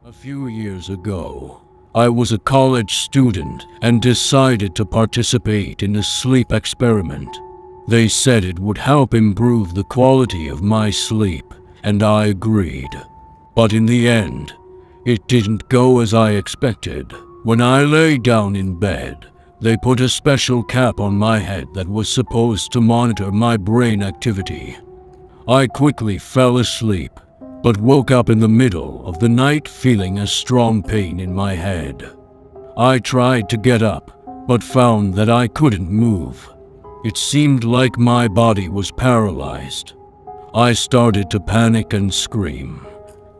A few years ago, I was a college student and decided to participate in a sleep experiment. They said it would help improve the quality of my sleep, and I agreed. But in the end, it didn't go as I expected. When I lay down in bed, they put a special cap on my head that was supposed to monitor my brain activity. I quickly fell asleep, but woke up in the middle of the night feeling a strong pain in my head. I tried to get up, but found that I couldn't move. It seemed like my body was paralyzed. I started to panic and scream,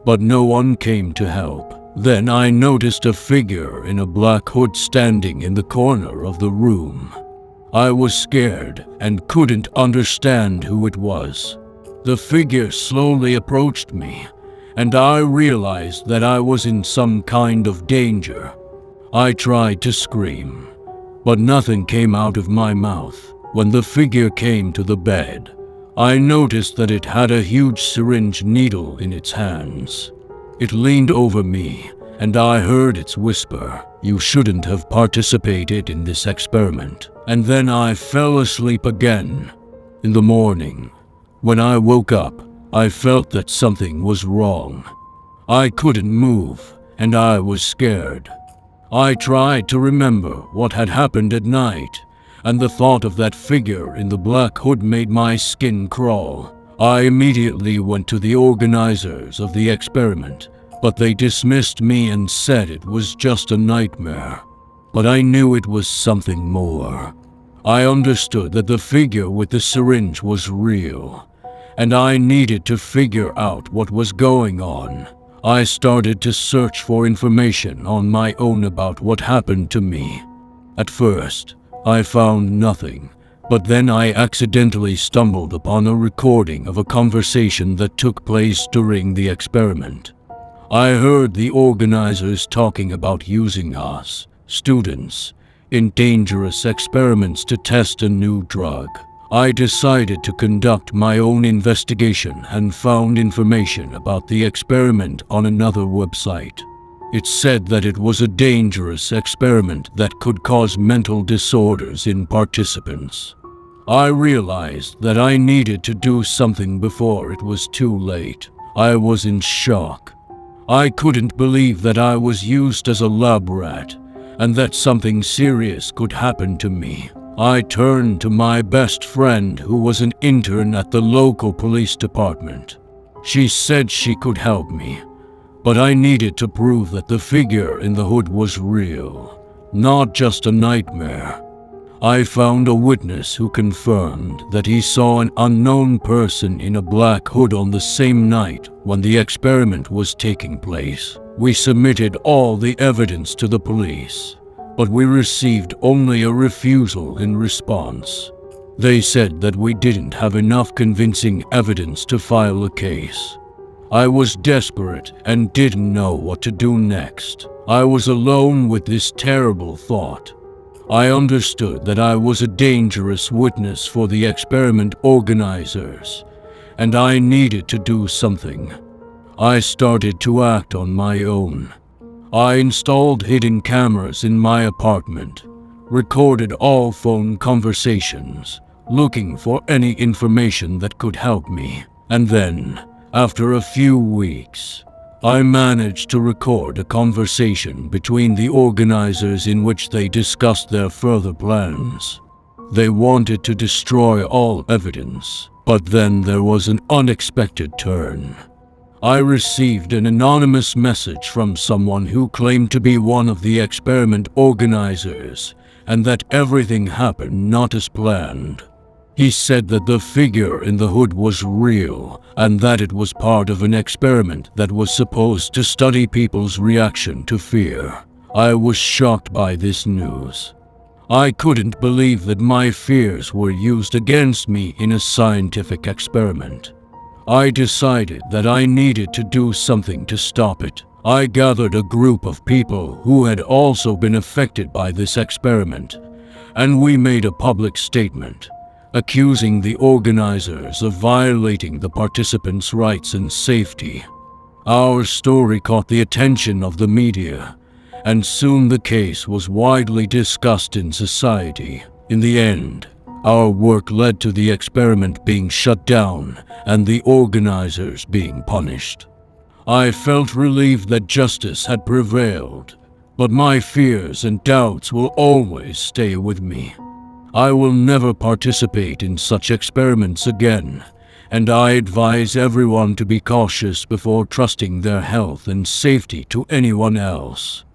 but no one came to help. Then I noticed a figure in a black hood standing in the corner of the room. I was scared and couldn't understand who it was. The figure slowly approached me, and I realized that I was in some kind of danger. I tried to scream, but nothing came out of my mouth. When the figure came to the bed, I noticed that it had a huge syringe needle in its hands. It leaned over me, and I heard its whisper, "You shouldn't have participated in this experiment." And then I fell asleep again. In the morning, when I woke up, I felt that something was wrong. I couldn't move, and I was scared. I tried to remember what had happened at night, and the thought of that figure in the black hood made my skin crawl. I immediately went to the organizers of the experiment, but they dismissed me and said it was just a nightmare. But I knew it was something more. I understood that the figure with the syringe was real, and I needed to figure out what was going on. I started to search for information on my own about what happened to me. At first, I found nothing, but then I accidentally stumbled upon a recording of a conversation that took place during the experiment. I heard the organizers talking about using us, students, in dangerous experiments to test a new drug. I decided to conduct my own investigation and found information about the experiment on another website. It said that it was a dangerous experiment that could cause mental disorders in participants. I realized that I needed to do something before it was too late. I was in shock. I couldn't believe that I was used as a lab rat, and that something serious could happen to me. I turned to my best friend, who was an intern at the local police department. She said she could help me, but I needed to prove that the figure in the hood was real, not just a nightmare. I found a witness who confirmed that he saw an unknown person in a black hood on the same night when the experiment was taking place. We submitted all the evidence to the police, but we received only a refusal in response. They said that we didn't have enough convincing evidence to file a case. I was desperate and didn't know what to do next. I was alone with this terrible thought. I understood that I was a dangerous witness for the experiment organizers, and I needed to do something. I started to act on my own. I installed hidden cameras in my apartment, recorded all phone conversations, looking for any information that could help me. And then, after a few weeks, I managed to record a conversation between the organizers in which they discussed their further plans. They wanted to destroy all evidence, but then there was an unexpected turn. I received an anonymous message from someone who claimed to be one of the experiment organizers, and that everything happened not as planned. He said that the figure in the hood was real, and that it was part of an experiment that was supposed to study people's reaction to fear. I was shocked by this news. I couldn't believe that my fears were used against me in a scientific experiment. I decided that I needed to do something to stop it. I gathered a group of people who had also been affected by this experiment, and we made a public statement, accusing the organizers of violating the participants' rights and safety. Our story caught the attention of the media, and soon the case was widely discussed in society. In the end, our work led to the experiment being shut down and the organizers being punished. I felt relieved that justice had prevailed, but my fears and doubts will always stay with me. I will never participate in such experiments again, and I advise everyone to be cautious before trusting their health and safety to anyone else.